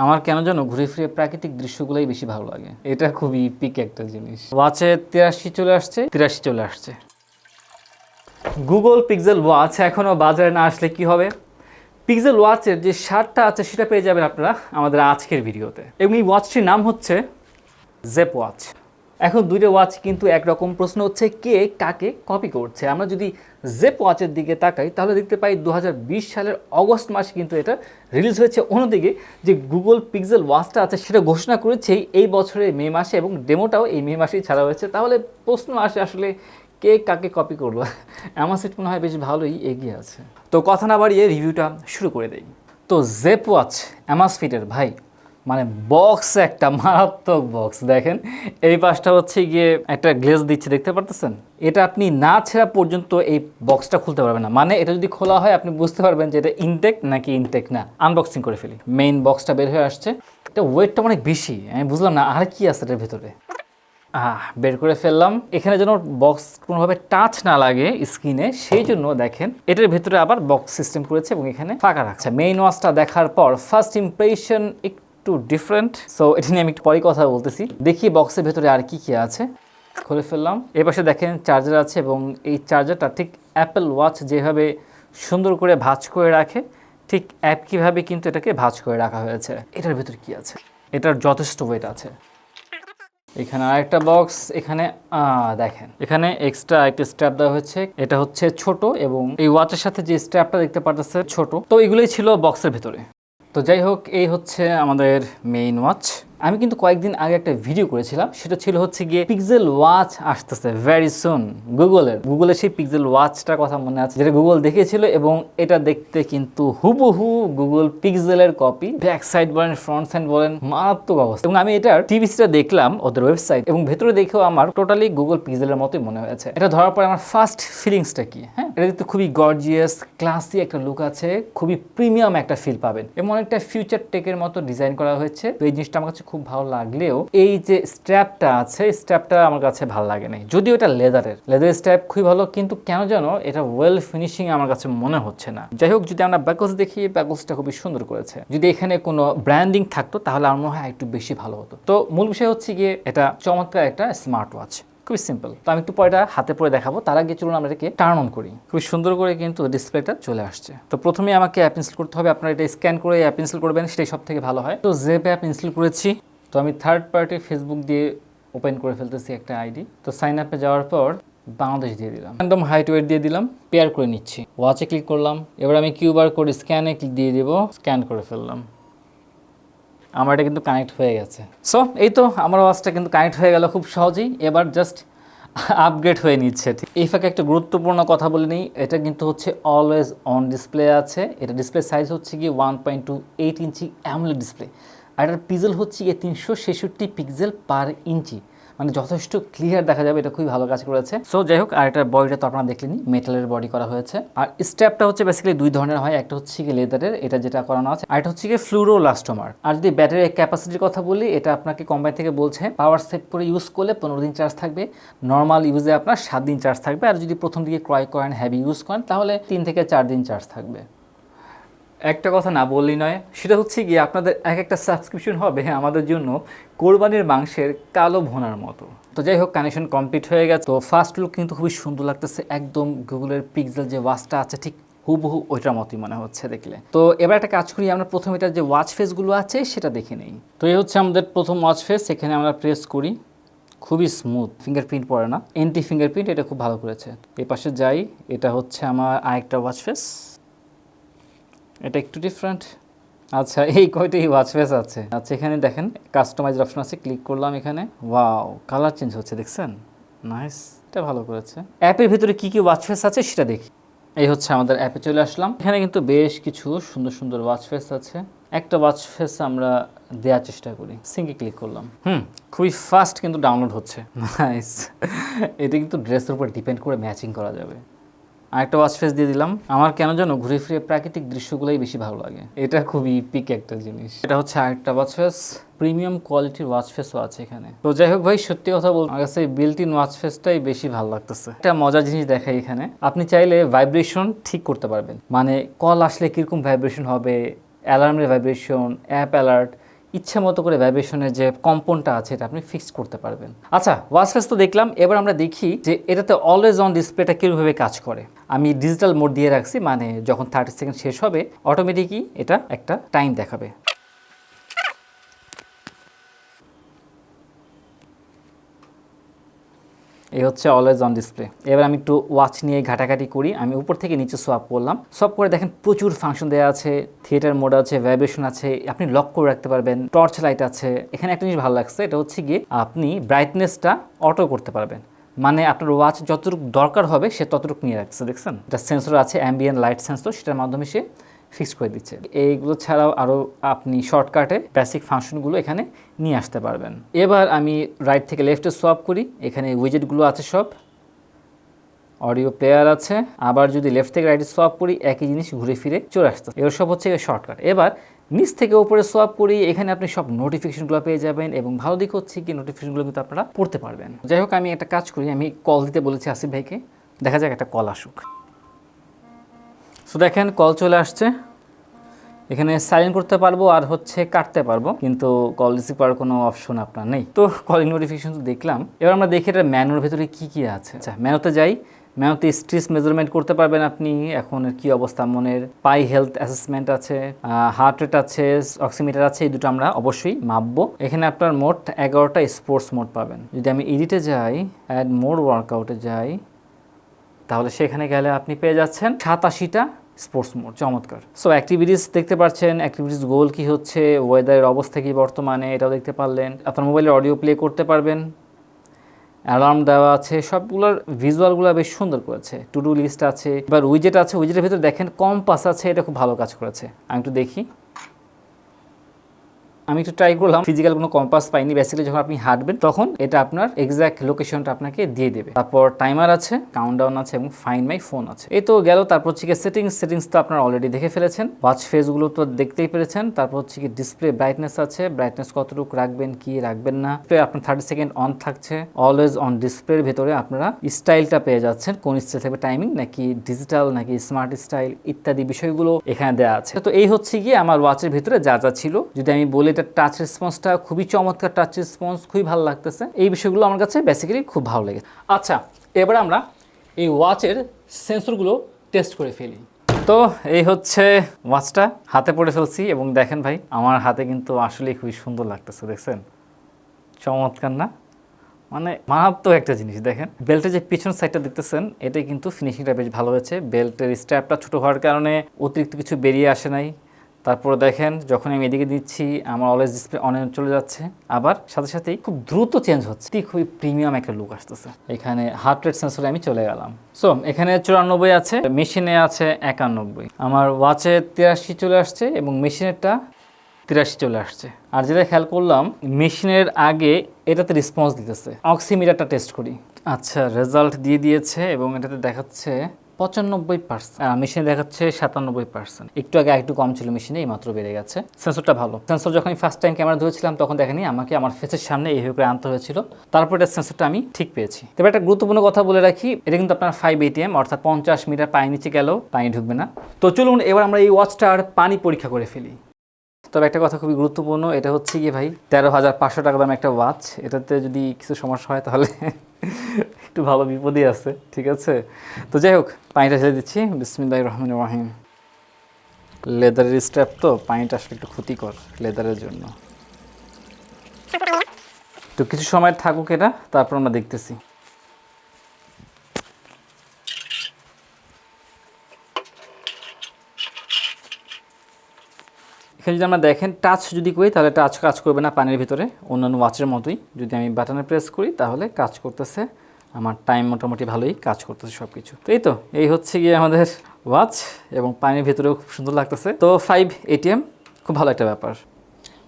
আমার কেন যেন ঘুরে ফিরে প্রাকৃতিক দৃশ্যগুলোই বেশি ভালো লাগে। এটা খুবই পিক একটা জিনিস। ওয়াচে 83 চলে আসছে, 83 চলে আসছে। গুগল পিক্সেল ওয়াচ এখনও বাজারে না আসলে কি হবে? পিক্সেল ওয়াচের যে শার্টটা আছে সেটা পেয়ে যাবেন আপনারা আমাদের আজকের ভিডিওতে। এবং এই ওয়াচটির নাম হচ্ছে জেপ ওয়াচ। এখন দুইটা ওয়াচ কিন্তু একরকম। প্রশ্ন হচ্ছে কে কাকে কপি করছে। আমরা যদি জেপ ওয়াচের দিকে তাকাই তাহলে দেখতে পাই 2020 সালের অগস্ট মাসে কিন্তু এটা রিলিজ হয়েছে। অন্যদিকে যে গুগল পিক্সেল ওয়াচটা আছে সেটা ঘোষণা করেছে এই বছরের মে মাসে এবং ডেমোটাও এই মে মাসেই ছাড়া হয়েছে। তাহলে প্রশ্ন আসে আসলে কে কাকে কপি করলো? অ্যামাসিট মনে হয় বেশ ভালোই এগিয়ে আছে। তো কথা না বাড়িয়ে রিভিউটা শুরু করে দেই। তো জেপ ওয়াচ অ্যামাসফিটের ভাই, মানে বক্স একটা মারাত্মক বক্স। দেখেন এই পাশটা হচ্ছে গিয়ে একটা গ্লেজ দিচ্ছে, দেখতে পারতেছেন? এটা আপনি না ছেঁড়া পর্যন্ত এই বক্সটা খুলতে পারবেন না। মানে এটা যদি খোলা হয় আপনি বুঝতে পারবেন যে এটা ইনটেক নাকি ইনটেক না। আনবক্সিং করে ফেলি। মেইন বক্সটা বের হয়ে আসছে। এটা ওয়েটটা অনেক বেশি, আমি বুঝলাম না আর কি আছে এটার ভেতরে। বের করে ফেললাম। এখানে যেন বক্স কোনোভাবে টাচ না লাগে স্ক্রিনে, সেই জন্য দেখেন এটার ভেতরে আবার বক্স সিস্টেম করেছে এবং এখানে ফাঁকা রাখছে। মেইন ওয়াচটা দেখার পর ফার্স্ট ইমপ্রেশন একটু ডিফারেন্ট। সো এটা নিয়ে আমি একটু পরে কথা বলতেছি। দেখি বক্সের ভেতরে আর কি কি আছে। খুলে ফেললাম। এ পাশে দেখেন চার্জার আছে এবং এই চার্জারটা ঠিক অ্যাপেল ওয়াচ যেভাবে সুন্দর করে ভাঁজ করে রাখে ঠিক একইভাবে কিন্তু এটাকে ভাঁজ করে রাখা হয়েছে। এটার ভেতরে কি আছে? এটার যথেষ্ট ওয়েট আছে। এখানে আরেকটা বক্স। এখানে দেখেন এখানে এক্সট্রা একটা স্ট্র্যাপ দেওয়া হয়েছে। এটা হচ্ছে ছোট এবং এই ওয়াচের সাথে যে স্ট্র্যাপটা দেখতে পারতেছে ছোট। তো এগুলোই ছিল বক্সের ভেতরে। তো যাই হোক, এই হচ্ছে আমাদের মেইন ওয়াচ। আমি কিন্তু কয়েকদিন আগে একটা ভিডিও করেছিলাম, সেটা ছিল হচ্ছে গিয়ে পিক্সেল ওয়াচ আসতেছে ভেরি সুন। গুগলের সেই পিক্সেল ওয়াচটার কথা মনে আছে, যেটা গুগল দেখিয়েছিল এবং এটা দেখতে কিন্তু হুবহু গুগল পিক্সেলের কপি। ব্যাক সাইড বলেন, ফ্রন্ট সাইড বলেন, মারাত্মক অবস্থা। এবং আমি এটার টিভিসিটা দেখলাম ওদের ওয়েবসাইট এবং ভেতরে দেখেও আমার টোটালি গুগল পিক্সেলের মতোই মনে হয়েছে। এটা ধরার পরে আমার ফার্স্ট ফিলিংসটা কি? হ্যাঁ, এটা দেখতে খুবই গর্জিয়াস, ক্লাসি একটা লুক আছে, খুবই প্রিমিয়াম একটা ফিল পাবেন এবং অনেকটা ফিউচার টেকের মতো ডিজাইন করা হয়েছে। তো এই জিনিসটা আমার কাছে খুব ভালো লাগলেও এই যে স্ট্র্যাপটা আছে, স্ট্র্যাপটা আমার কাছে ভালো লাগে নাই। যদিও এটা লেদারের স্ট্র্যাপ খুবই ভালো, কিন্তু কেন যেন এটা ওয়েল ফিনিশিং আমার কাছে মনে হচ্ছে না। যাই হোক, যদি আমরা ব্যাকলস দেখি, ব্যাকলসটা খুবই সুন্দর করেছে। যদি এখানে কোনো ব্র্যান্ডিং থাকতো তাহলে আমার মনে হয় একটু বেশি ভালো হতো। তো মূল বিষয় হচ্ছে গিয়ে এটা চমৎকার একটা স্মার্ট ওয়াচ, খুবই সিম্পল। তো আমি একটু পরেটা হাতে পরে দেখাবো, তার আগে চলুন আমরা এটাকে টার্ন অন করি। খুবই সুন্দর করে কিন্তু ডিসপ্লেটা চলে আসছে। তো প্রথমে আমাকে অ্যাপ ইনস্টল করতে হবে। আপনারা এটা স্ক্যান করে অ্যাপ ইনস্টল করবেন, সেটাই সব থেকে ভালো হয়। তো জেপ অ্যাপ ইনস্টল করেছি। তো আমি থার্ড পার্টি ফেসবুক দিয়ে ওপেন করে ফেলতেছি একটা আইডি। তো সাইন আপে যাওয়ার পর বাংলাদেশ দিয়ে দিলাম, র্যান্ডম হাইট ওয়েট দিয়ে দিলাম, পেয়ার করে নিচ্ছি। ওয়াচে ক্লিক করলাম। এবার আমি কিউআর কোড স্ক্যানে ক্লিক দিয়ে দিব, স্ক্যান করে ফেললাম। আমার এটা কিন্তু কানেক্ট হয়ে গেছে। সো এই তো আমার ওয়াচটা কিন্তু কানেক্ট হয়ে গেল খুব সহজেই। এবার জাস্ট আপগ্রেড হয়ে নিচ্ছে। এই ফাঁকে একটা গুরুত্বপূর্ণ কথা বলে নিই, এটা কিন্তু হচ্ছে অলওয়েজ অন ডিসপ্লে আছে। এটা ডিসপ্লে সাইজ হচ্ছে গিয়ে 1.28 ইঞ্চি AMOLED ডিসপ্লে, আর এটার পিক্সেল হচ্ছে গিয়ে 366 পিক্সেল পার ইঞ্চি, মানে যথেষ্ট ক্লিয়ার দেখা যাবে। এটা খুবই ভালো কাজ করেছে। সো যাই হোক, আর এটার বডিটা তো আপনারা দেখলেনি, মেটালের বডি করা হয়েছে। আর স্ট্র্যাপটা হচ্ছে বেসিক্যালি দুই ধরনের হয়, একটা হচ্ছে গিয়ে লেদারের, এটা যেটা করানো আছে, আর এটা হচ্ছে গিয়ে ফ্লুরোলাস্টোমার। আর যদি ব্যাটারির ক্যাপাসিটির কথা বলি, এটা আপনাকে কোম্পানি থেকে বলছে পাওয়ার সেভ করে ইউজ করলে 15 দিন চার্জ থাকবে, নর্মাল ইউজে আপনার 7 দিন চার্জ থাকবে, আর যদি প্রথম দিকে ক্রয় করেন, হেভি ইউজ করেন, তাহলে 3 থেকে 4 দিন চার্জ থাকবে। একটা কথা না বললেই নয়, সেটা হচ্ছে গিয়ে আপনাদের এক একটা সাবস্ক্রিপশন হবে আমাদের জন্য কোরবানির মাংসের কালো ভোনার মতো। তো যাই হোক, কানেকশন কমপ্লিট হয়ে গেছে। তো ফার্স্ট লুক কিন্তু খুবই সুন্দর লাগতেছে, একদম গুগলের পিক্সেল যে ওয়াচটা আছে ঠিক হুবহু ওইটার মতোই মনে হচ্ছে দেখলে। তো এবার একটা কাজ করি, আমরা প্রথম এটার যে ওয়াচ ফেসগুলো আছে সেটা দেখে নেই। তো এই হচ্ছে আমাদের প্রথম ওয়াচ ফেস। এখানে আমরা প্রেস করি, খুবই স্মুথ, ফিঙ্গারপ্রিন্ট পড়ে না, এন্টি ফিঙ্গারপ্রিন্ট, এটা খুব ভালো করেছে। এই পাশে যাই, এটা হচ্ছে আমার আরেকটা ওয়াচ ফেস, এটা একটু ডিফারেন্ট। আচ্ছা, এই কয়টাই ওয়াচ ফেস আছে। আচ্ছা, এখানে দেখেন কাস্টমাইজ অপশন আছে, ক্লিক করলাম এখানে, ওয়াও কালার চেঞ্জ হচ্ছে, দেখছেন? নাইস, এটা ভালো করেছে। অ্যাপের ভিতরে কি কি ওয়াচ ফেস আছে সেটা দেখি। এই হচ্ছে আমাদের অ্যাপে চলে আসলাম। এখানে কিন্তু বেশ কিছু সুন্দর সুন্দর ওয়াচ ফেস আছে। একটা ওয়াচ ফেস আমরা দেওয়ার চেষ্টা করি, সিঙ্কে ক্লিক করলাম। খুবই ফাস্ট কিন্তু ডাউনলোড হচ্ছে। নাইস, এটা কিন্তু ড্রেসের উপর ডিপেন্ড করে ম্যাচিং করা যাবে। আরেকটা ওয়াচ ফেস দিয়ে দিলাম। আমার কেন যেন ঘুরে ফিরে প্রাকৃতিক দৃশ্যগুলোই বেশি ভালো লাগে। এটা খুবই পিক একটা জিনিস। এটা হচ্ছে আরেকটা ওয়াচ ফেস, প্রিমিয়াম কোয়ালিটির ওয়াচ ফেসও আছে এখানে। তো যাই হোক ভাই, সত্যি কথা বলতে আমার কাছে বিল্ট ইন ওয়াচ ফেসটাই বেশি ভালো লাগতেছে। একটা মজার জিনিস দেখাই এখানে, আপনি চাইলে ভাইব্রেশন ঠিক করতে পারবেন, মানে কল আসলে কিরকম ভাইব্রেশন হবে, অ্যালার্মের ভাইব্রেশন, অ্যাপ অ্যালার্ট, ইচ্ছা মতো করে ভাইব্রেশনের যে কম্পনটা আছে এটা আপনি ফিক্স করতে পারবেন। আচ্ছা, ওয়াচ ফেস তো দেখলাম, এবার আমরা দেখি যে এটাতে অলওয়েজ অন ডিসপ্লেটা কীভাবে কাজ করে। আমি ডিজিটাল মোড দিয়ে রাখছি, মানে যখন 30 সেকেন্ড শেষ হবে অটোমেটিকই এটা একটা টাইম দেখাবে। এই হচ্ছে অলওয়েজ অন ডিসপ্লে। এবার আমি একটু ওয়াচ নিয়ে ঘাটাঘাটি করি। আমি উপর থেকে নিচে সোয়াপ করলাম, সোয়াপ করে দেখেন প্রচুর ফাংশন দেওয়া আছে, থিয়েটার মোড আছে, ভাইব্রেশন আছে, আপনি লক করে রাখতে পারবেন, টর্চ লাইট আছে। এখানে একটা জিনিস ভালো লাগছে, এটা হচ্ছে গিয়ে আপনি ব্রাইটনেসটা অটো করতে পারবেন, মানে আপনার ওয়াচ যতটুকু দরকার হবে সে ততটুকু নিয়ে রাখছে, দেখছেন? এটা সেন্সর আছে, অ্যাম্বিয়েন্ট লাইট সেন্সর, সেটার মাধ্যমে সে ফিক্স করে দিচ্ছে। এইগুলো ছাড়াও আরও আপনি শর্টকাটে বেসিক ফাংশনগুলো এখানে নিয়ে আসতে পারবেন। এবার আমি রাইট থেকে লেফটে সোয়াপ করি, এখানে উইজেটগুলো আছে সব, অডিও প্লেয়ার আছে। আবার যদি লেফট থেকে রাইটে সোয়াপ করি একই জিনিস ঘুরে ফিরে চলে আসতে, এগুলো সব হচ্ছে শর্টকাট। এবার নিচ থেকে উপরে সোয়াপ করি, এখানে আপনি সব নোটিফিকেশনগুলো পেয়ে যাবেন, এবং ভালো দিক হচ্ছে কি নোটিফিকেশনগুলো কিন্তু আপনারা পড়তে পারবেন। যাই হোক, আমি একটা কাজ করি, আমি কল দিতে বলেছি আসিফ ভাইকে, দেখা যাক একটা কল আসুক। সো দেখেন কল চলে আসছে, এখানে সাইলেন্ট করতে পারবো আর হচ্ছে কাটতে পারবো, কিন্তু কল রিসিভ করার কোনো অপশন আপনার নেই। তো কলিং নোটিফিকেশন তো দেখলাম, এবার আমরা দেখি এটা ম্যানুর ভেতরে কি কি আছে। আচ্ছা, ম্যানুতে যাই। ম্যানুতে স্ট্রেস মেজারমেন্ট করতে পারবেন আপনি, এখন কি অবস্থা মনের, পাই হেলথ অ্যাসেসমেন্ট আছে, হার্ট রেট আছে, অক্সিমিটার আছে, এই দুটো আমরা অবশ্যই মাপবো। এখানে আপনার মোট 11টা স্পোর্টস মোড পাবেন। যদি আমি এডিটে যাই, অ্যাড মোড ওয়ার্কআউটে যাই, তাহলে সেখানে গেলে আপনি পেয়ে যাচ্ছেন 87টা স্পোর্টস মোড। চমৎকার। সো অ্যাক্টিভিটিস দেখতে পাচ্ছেন, অ্যাক্টিভিটিস গোল কি হচ্ছে, ওয়েদারের অবস্থা কি বর্তমানে, এটাও দেখতে পারলেন। আপনার মোবাইলে অডিও প্লে করতে পারবেন, অ্যালার্ম দেওয়া আছে, সবগুলোর ভিজুয়ালগুলো বেশ সুন্দর করেছে। টু ডু লিস্ট আছে, এবার উইজেট আছে, উইজেটের ভিতরে দেখেন কম্পাস আছে, এটা খুব ভালো কাজ করেছে। আমি একটু দেখি, আমি একটু ট্রাই করলাম, ফিজিক্যাল কোনো কম্পাস পাইনি। বেসিক্যালি যখন আপনি হাঁটবেন তখন এটা আপনার এক্স্যাক্ট লোকেশনটা আপনাকে দিয়ে দেবে। তারপর টাইমার আছে, কাউন্টডাউন আছে, এবং ফাইন্ড মাই ফোন আছে। এই তো গেল। তারপর হচ্ছে কি সেটিংস তো আপনারা অলরেডি দেখে ফেলেছেন, ওয়াচ ফেসগুলো তো দেখতেই পেরেছেন। তারপর হচ্ছে কি ডিসপ্লে ব্রাইটনেস আছে, ব্রাইটনেস কতটুকু রাখবেন কি রাখবেন না। আপনার 30 সেকেন্ড অন থাকছে। অলওয়েজ অন ডিসপ্লের ভেতরে আপনারা স্টাইলটা পেয়ে যাচ্ছেন, কোন স্টাইল থাকবে, টাইমিং নাকি ডিজিটাল নাকি স্মার্ট স্টাইল ইত্যাদি বিষয়গুলো এখানে দেওয়া আছে। তো এই হচ্ছে গিয়ে আমার ওয়াচের ভিতরে যা যা ছিল। যদি আমি বলি এটা টাচ রেসপন্সটা খুবই চমৎকার, টাচ রেসপন্স খুবই ভালো লাগতেছে। এই বিষয়গুলো আমার কাছে বেসিক্যালি খুব ভালো লেগেছে। আচ্ছা, এবার আমরা এই ওয়াচের সেন্সরগুলো টেস্ট করে ফেলি। তো এই হচ্ছে ওয়াচটা, হাতে পড়ে ফেলছি, এবং দেখেন ভাই আমার হাতে কিন্তু আসলেই খুবই সুন্দর লাগতেছে, দেখছেন? চমৎকার না? মানে মারাত্মক একটা জিনিস। দেখেন বেল্টের যে পিছন সাইডটা দেখতেছেন, এটাই কিন্তু ফিনিশিংটা বেশ ভালো হয়েছে। বেল্টের স্ট্র্যাপটা ছোটো হওয়ার কারণে অতিরিক্ত কিছু বেরিয়ে আসে নাই। তারপরে দেখেন যখন আমি এদিকে দিচ্ছি আমার অলওয়েজ ডিসপ্লে অনে চলে যাচ্ছে, আবার সাথে সাথেই খুব দ্রুত চেঞ্জ হচ্ছে, ঠিক খুবই প্রিমিয়াম একটা লুক আসতেছে। এখানে হার্ট রেট সেন্সরে আমি চলে গেলাম। সো এখানে 94 আছে, মেশিনে আছে 91। আমার ওয়াচে 83 চলে আসছে, এবং মেশিনেরটা 83 চলে আসছে। আর যেটা খেয়াল করলাম, মেশিনের আগে এটাতে রেসপন্স দিতেছে। অক্সিমিটারটা টেস্ট করি। আচ্ছা, রেজাল্ট দিয়ে দিয়েছে, এবং এটাতে দেখাচ্ছে 95%, মেশিনে দেখাচ্ছে 97%। একটু আগে একটু কম ছিল মেশিনে, এই মাত্র বেড়ে গেছে। সেন্সরটা ভালো। সেন্সর যখন আমি ফার্স্ট টাইম ক্যামেরা ধরেছিলাম তখন দেখেনি, আমাকে আমার ফেসের সামনে এইভাবে করে আনতে হয়েছিল, তারপর এটা সেন্সরটা আমি ঠিক পেয়েছি। তবে একটা গুরুত্বপূর্ণ কথা বলে রাখি, এটা কিন্তু আপনার 5 ATM, অর্থাৎ 50 মিটার পানি নিচে গেলেও পানি ঢুকবে না। তো চলুন এবার আমরা এই ওয়াচটার পানি পরীক্ষা করে ফেলি। তবে একটা কথা খুবই গুরুত্বপূর্ণ, এটা হচ্ছে কি ভাই 13,500 টাকা দাম একটা ওয়াচ, এটাতে যদি কিছু সমস্যা হয় তাহলে একটু ভালো বিপদই আছে, ঠিক আছে? তো যাই হোক, পানিটা ঢেলে দিচ্ছি। বিসমিল্লাহির রহমানির রহিম। লেদারের স্ট্র্যাপ তো, পানিটা আসলে একটু ক্ষতিকর লেদারের জন্য। তো কিছু সময় থাকুক এটা, তারপর আমরা দেখতেছি। এখানে যদি আমরা দেখেন টাচ যদি করি তাহলে টাচ কাজ করবে না পানির ভিতরে, অন্যান্য ওয়াচের মতোই। যদি আমি বাটনে প্রেস করি তাহলে কাজ করতেছে, আমার টাইম মোটামুটি ভালোই কাজ করতেছে সব কিছু। তো এই হচ্ছে গিয়ে আমাদের ওয়াচ, এবং পানির ভিতরেও খুব সুন্দর লাগতেছে। তো 5 ATM খুব ভালো একটা ব্যাপার।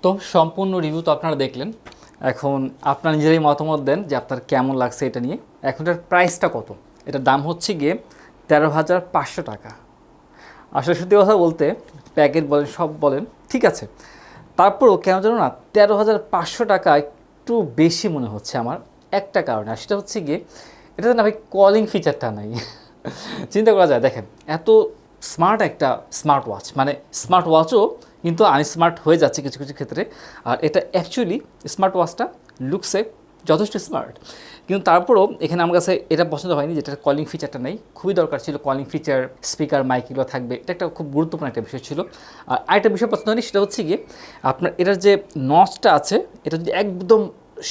তো সম্পূর্ণ রিভিউ তো আপনারা দেখলেন, এখন আপনার নিজেরাই মতামত দেন যে আপনার কেমন লাগছে এটা নিয়ে। এখন এটার প্রাইসটা কত? এটার দাম হচ্ছে গিয়ে 13,500 টাকা। আসলে সত্যি কথা বলতে প্যাকেট বলেন সব বলেন ঠিক আছে, তারপরও কেন জানো না 13,500 টাকা একটু বেশি মনে হচ্ছে আমার একটা কারণে, আর সেটা হচ্ছে গিয়ে এটাতে না ভাই কলিং ফিচারটা নাই। চিন্তা করা যায়, দেখেন এত স্মার্ট একটা স্মার্ট ওয়াচ, মানে স্মার্ট ওয়াচও কিন্তু আনস্মার্ট হয়ে যাচ্ছে কিছু কিছু ক্ষেত্রে। আর এটা অ্যাকচুয়ালি স্মার্ট ওয়াচটা লুকসে যথেষ্ট স্মার্ট, কিন্তু তারপরেও এখানে আমার কাছে এটা পছন্দ হয়নি যেটা কলিং ফিচারটা নেই। খুবই দরকার ছিল কলিং ফিচার, স্পিকার, মাইক এগুলো থাকবে, এটা একটা খুব গুরুত্বপূর্ণ একটা বিষয় ছিল। আর আরেকটা বিষয় পছন্দ হয়নি, সেটা হচ্ছে গিয়ে আপনার এটার যে নচটা আছে এটা যদি একদম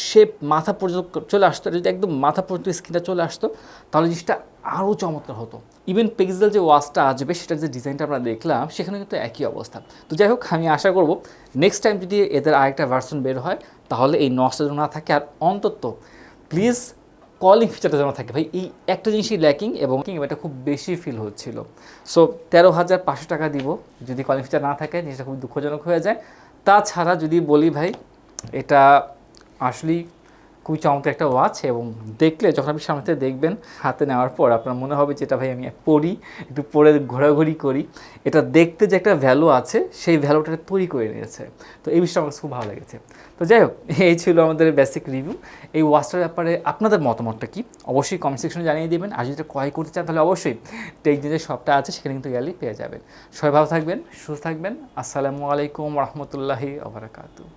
শেপ মাথা পর্যন্ত চলে আসতো, এটা যদি একদম মাথা পর্যন্ত স্ক্রিনটা চলে আসতো তাহলে জিনিসটা আরও চমৎকার হতো। ইভেন পিক্সেল যে ওয়াচটা আসবে সেটার যে ডিজাইনটা আমরা দেখলাম সেখানে কিন্তু একই অবস্থা। তো যাই হোক, আমি আশা করব নেক্সট টাইম যদি এদের আরেকটা ভার্সন বের হয় তাহলে এই নচটা যেন না থাকে, আর অন্তত প্লিজ কলিং ফিচারটা যেন থাকে। ভাই এই একটা জিনিসই ল্যাকিং, এবং এটা খুব বেশি ফিল হচ্ছিল। সো 13,500 টাকা দিব, যদি কলিং ফিচার না থাকে জিনিসটা খুব দুঃখজনক হয়ে যায়। তাছাড়া যদি বলি ভাই, এটা আসলেই খুবই চমৎকার একটা ওয়াচ, এবং দেখলে যখন আপনি সামনে থেকে দেখবেন হাতে নেওয়ার পর আপনার মনে হবে যেটা ভাই আমি পড়ি, একটু পরে ঘোরাঘুরি করি, এটা দেখতে যে একটা ভ্যালু আছে সেই ভ্যালুটা তৈরি করে নিয়েছে। তো এই বিষয়টা আমার খুব ভালো লেগেছে। তো যাই হোক, এই ছিল আমাদের বেসিক রিভিউ। এই ওয়াচটার ব্যাপারে আপনাদের মতামতটা কি অবশ্যই কমেন্ট সেকশনে জানিয়ে দেবেন। আর যদি এটা ক্রয় করতে চান তাহলে অবশ্যই TechDen যে শপটা আছে সেখানে কিন্তু গেলেই পেয়ে যাবেন। সবাই ভালো থাকবেন, সুস্থ থাকবেন। আসসালামু আলাইকুম রহমতুল্লাহি ওয়া বারাকাতুহু।